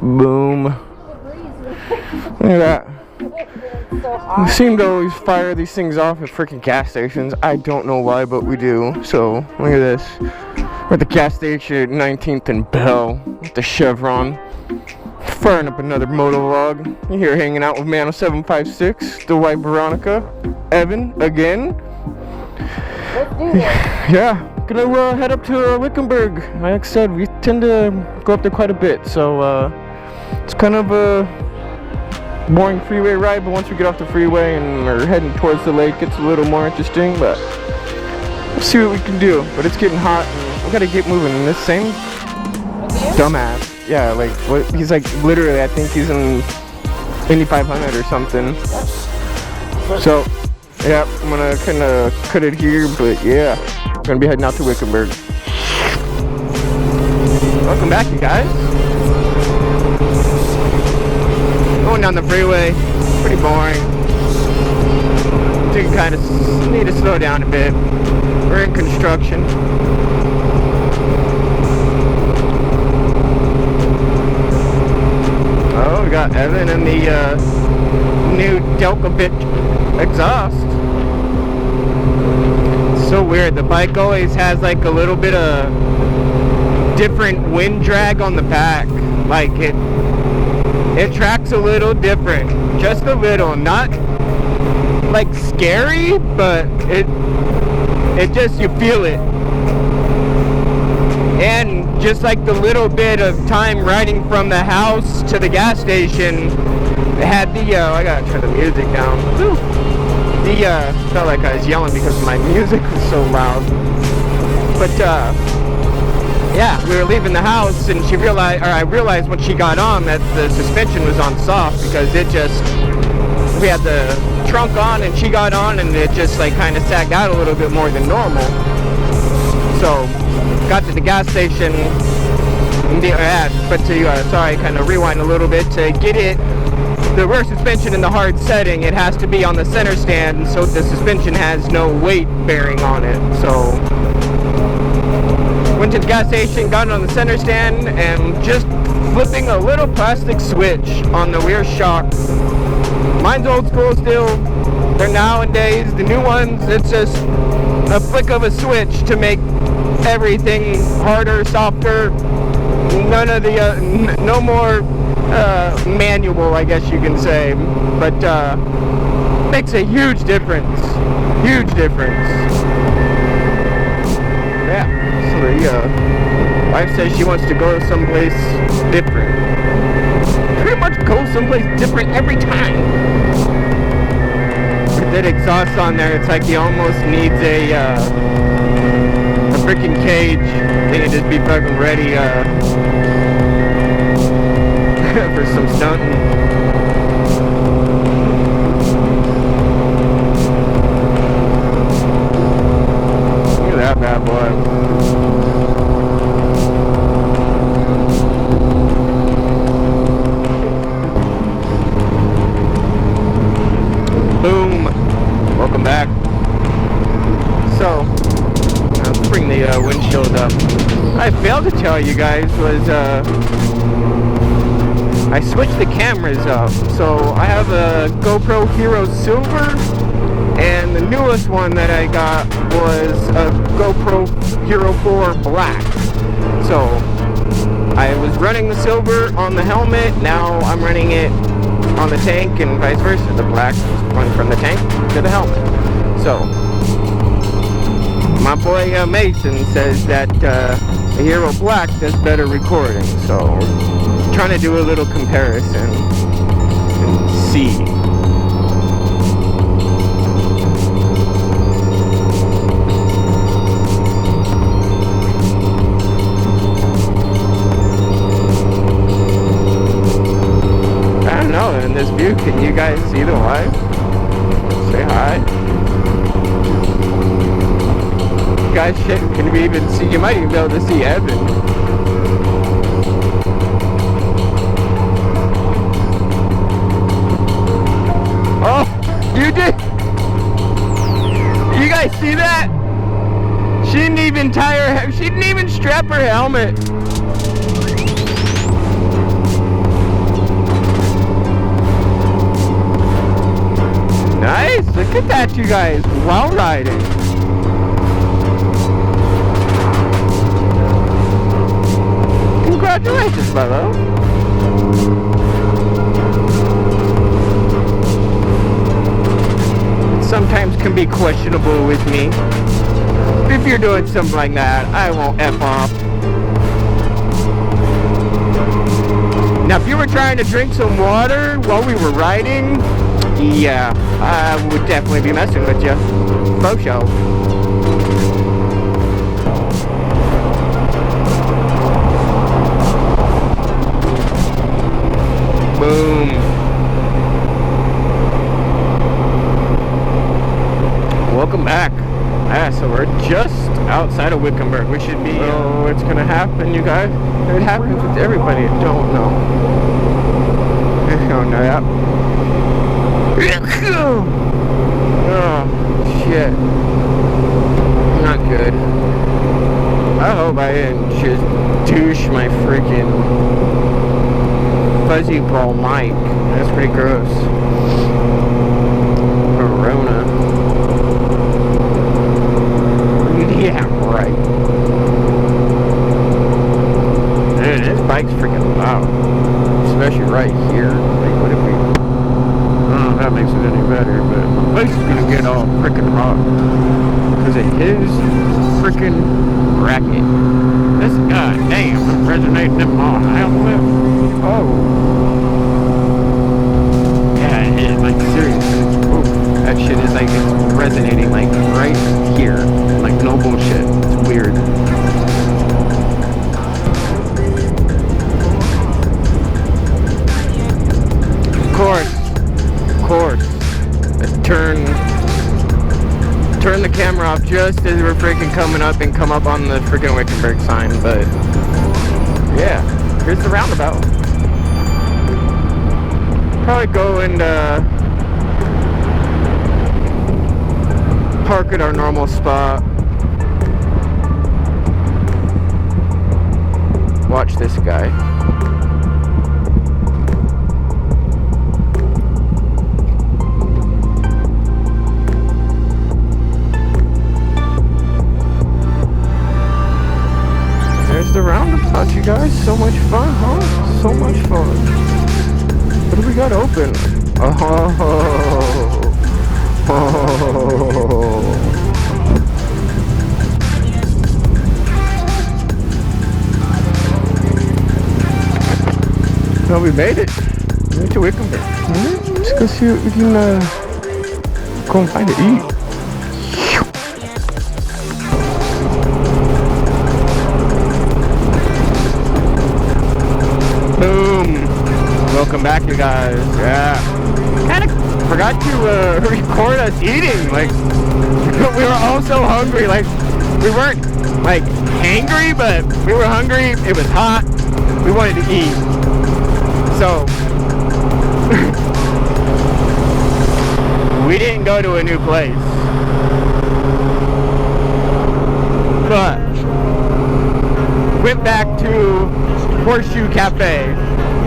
Boom. Look at that. We seem to always fire these things off at freaking gas stations. I don't know why, but we do. So, look at this. We're at the gas station at 19th and Bell with the Chevron. Firing up another MotoVlog. You're here hanging out with Mano756, the white Veronica, Evan again. Let's do this. Yeah, gonna head up to Wickenburg. Like I said, we tend to go up there quite a bit, so it's kind of a boring freeway ride, but once we get off the freeway and we're heading towards the lake, it's a little more interesting, but we'll see what we can do. But it's getting hot, and we gotta get moving. And this same dumbass, yeah, like, what, he's like, literally, I think he's in Indy 500 or something. So, yeah, I'm gonna kind of cut it here, but yeah, I'm gonna be heading out to Wickenburg. Welcome back, you guys. Going down the freeway, pretty boring. So you kind of need to slow down a bit. We're in construction. Oh, we got Evan and the new Delcovich exhaust. It's so weird. The bike always has like a little bit of different wind drag on the back. Like it tracks a little different, just a little, not like scary, but it just, you feel it. And just like the little bit of time riding from the house to the gas station, it had the I gotta turn the music down. Woo. Felt like I was yelling because my music was so loud. But yeah, we were leaving the house, and I realized when she got on that the suspension was on soft, because we had the trunk on and she got on, and it just like kind of sagged out a little bit more than normal. So, got to the gas station, sorry, kind of rewind a little bit to get it. The rear suspension in the hard setting, it has to be on the center stand, so the suspension has no weight bearing on it. So, went to the gas station, got it on the center stand, and just flipping a little plastic switch on the rear shock. Mine's old school still. They're nowadays, the new ones, it's just a flick of a switch to make everything harder, softer. None of the, no more manual, I guess you can say. But makes a huge difference. Huge difference. Yeah. Wife says she wants to go someplace different. Pretty much go someplace different every time. With that exhaust on there, it's like he almost needs a freaking cage. They can just be fucking ready for some stunting. Look at that bad boy. Boom. Welcome back. So, let's bring the windshield up. I failed to tell you guys was I switched the cameras up. So I have a GoPro Hero Silver, and the newest one that I got was a GoPro Hero 4 Black. So I was running the silver on the helmet, now I'm running it on the tank, and vice versa. The black is going from the tank to the helmet. So my boy Mason says that the Hero Black does better recording, so trying to do a little comparison and see. I don't know, in this view, can you guys see the wife? Say hi. Guys, shit, can we even see? You might even be able to see Evan. Oh, You did? You guys see that? She didn't even she didn't even strap her helmet. Nice, look at that, you guys, while riding. Congratulations, fellow. Sometimes can be questionable with me. If you're doing something like that, I won't F off. Now, if you were trying to drink some water while we were riding, yeah, I would definitely be messing with you. For sure. Boom. Welcome back. Yeah, so we're just outside of Wickenburg. We should be. Oh, it's gonna happen, you guys. It happens with everybody. I don't know. I don't know that. Oh, shit. Not good. I hope I didn't just douche my freaking fuzzy ball mic. That's pretty gross. Corona. Yeah, right. Man, this bike's freaking loud. Especially right here. Like, what if we... I don't know if that makes it any better, but my face is gonna get all freaking raw. Because of his freaking racket. This, god damn, I'm resonating them all. Oh. Yeah, it is, like, seriously. Ooh, that shit is like, it's resonating, like, right here. Like, no bullshit. It's weird. Of course. Let's turn the camera off just as we're freaking coming up and come up on the freaking Wickenburg sign, but yeah, here's the roundabout. Probably go and park at our normal spot. Watch this guy. There's the roundabout, you guys. So much fun, huh? So much fun. What do we got open? Well, we made it. We went to Wickenburg. Let's go see what we can go and find to eat. Boom. Welcome back, you guys. Yeah. Kind of forgot to record us eating. Like, we were all so hungry. Like, we weren't like hangry, but we were hungry. It was hot. We wanted to eat. So we didn't go to a new place, but went back to Horseshoe Cafe,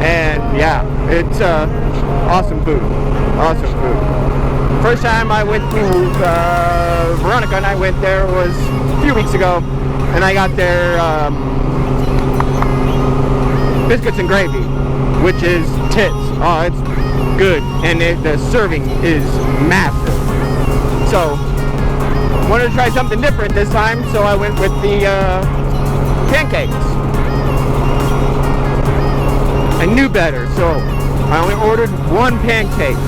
and yeah, it's awesome food. Awesome food. First time I went to Veronica and I went there was a few weeks ago, and I got their biscuits and gravy, which is tits. Oh, it's good, and the serving is massive. So wanted to try something different this time, so I went with the pancakes. I knew better, so I only ordered one pancake.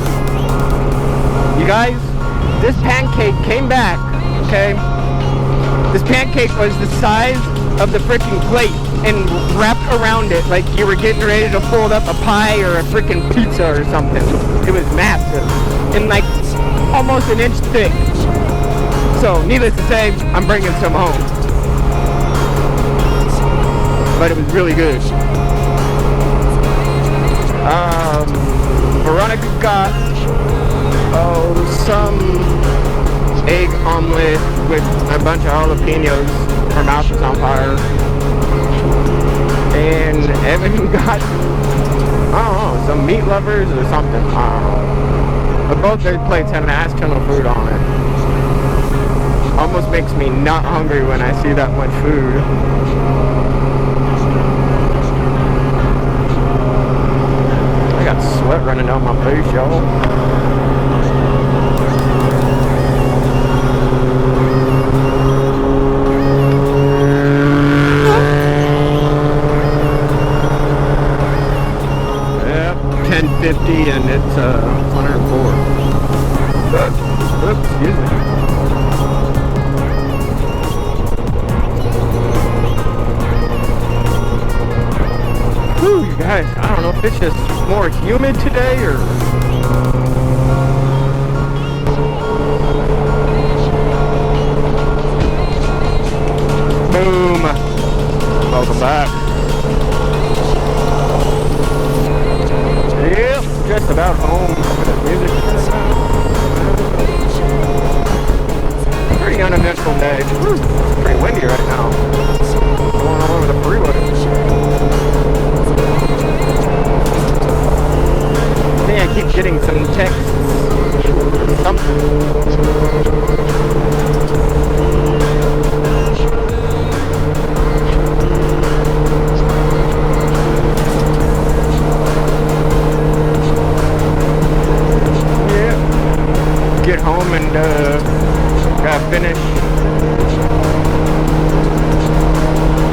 You guys, this pancake came back, okay? This pancake was the size of the freaking plate and wrapped around it like you were getting ready to fold up a pie or a freaking pizza or something. It was massive and like almost an inch thick. So needless to say, I'm bringing some home. But it was really good. Veronica got egg omelet with a bunch of jalapenos. Her mouth is on fire. And Evan got, I don't know, some meat lovers or something. I don't know. But both their plates had an ass ton of food on it. Almost makes me not hungry when I see that much food. I got sweat running down my face, y'all. Yep, 1050 and it's 104. Oops, excuse me. Whew, you guys, I don't know if it's just more humid today or... Boom! Welcome back. Yep, just about home. Music. Pretty uneventful day. Whew, it's pretty windy right now. Going all over the freeway. I think I keep getting some texts. Something. Yeah. Get home and gotta finish.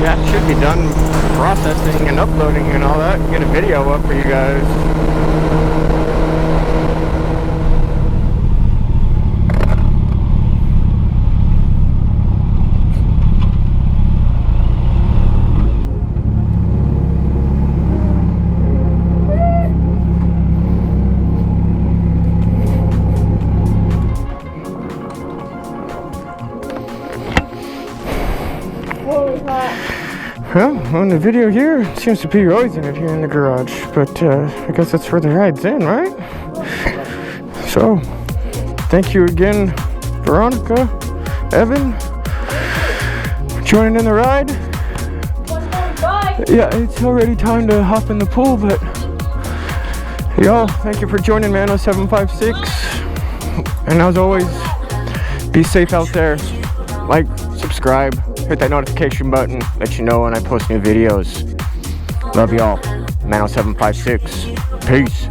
Yeah, it should be done processing and uploading and all that. Get a video up for you guys. Well, on the video here, it seems to be always in it here in the garage, but I guess that's where the ride's in, right? So, thank you again, Veronica, Evan, for joining in the ride. Yeah, it's already time to hop in the pool, but y'all, thank you for joining Mano 756, and as always, be safe out there. Like, subscribe, hit that notification button, let you know when I post new videos. Love y'all. Mano 756. Peace.